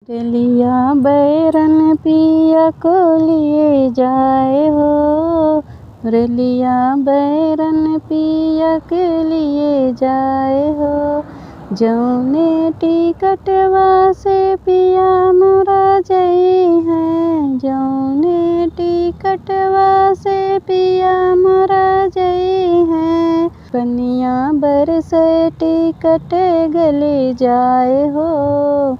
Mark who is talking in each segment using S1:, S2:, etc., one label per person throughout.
S1: रेलिया बैरन पिया को लिए जाए हो। रेलिया बैरन पिया के लिए जाए हो। जौने टिकटवा से पिया मोरा जई है। जौने टिकटवा से पिया मोरा जई है। पनिया बरसे टिकट गले जाए हो।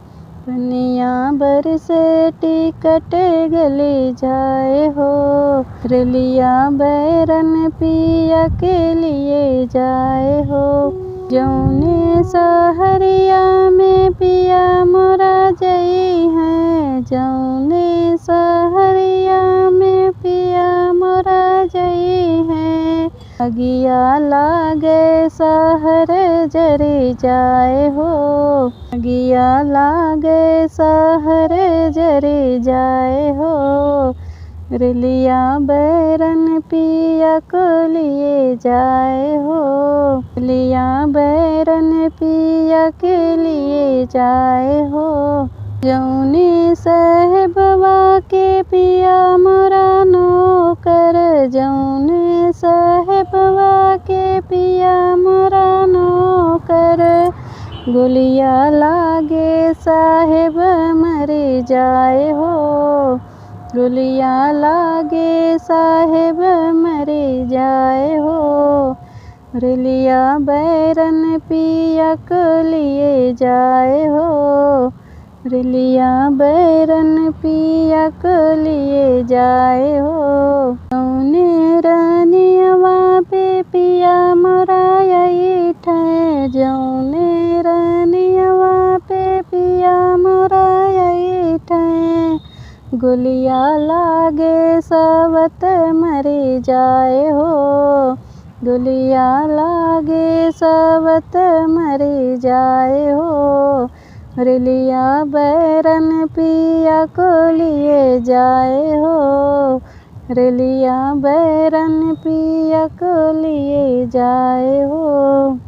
S1: पनिया बरसे टिकट गले जाए हो। रेलिया बैरन पिया के लिए जाए हो। जौने सहरिया में पिया मोरा जई है। जौने सहरिया में पिया मोरा जई है। अगिया लागे सहर जरे जाए हो। अगिया लागे सहर जरे जाए हो। रेलिया बैरन पिया को लिए जाए हो। रेलिया बैरन पिया के लिए जाए हो। जौने साहेबवा के पिया मोरा नौकर। जौने साहेबवा के पिया मोरा नौकर। गोलिया लागे साहेब मरे जाए हो। गोलिया लागे साहेब मरे जाए हो। रेलिया बैरन पिया को लिए जाए हो। रेलिया बैरन पिया को लिए जाए हो। जौने रानियवा पे पिया मोरा ऐठ है। जौने रानियवा पे पिया मोरा ऐठ है। गोलिया लागे सावत मरे जाए हो। गोलिया लागे सावत मरे जाए हो। रेलिया बैरन पिया को लिए जाए हो। रेलिया बैरन पिया को लिए जाए हो।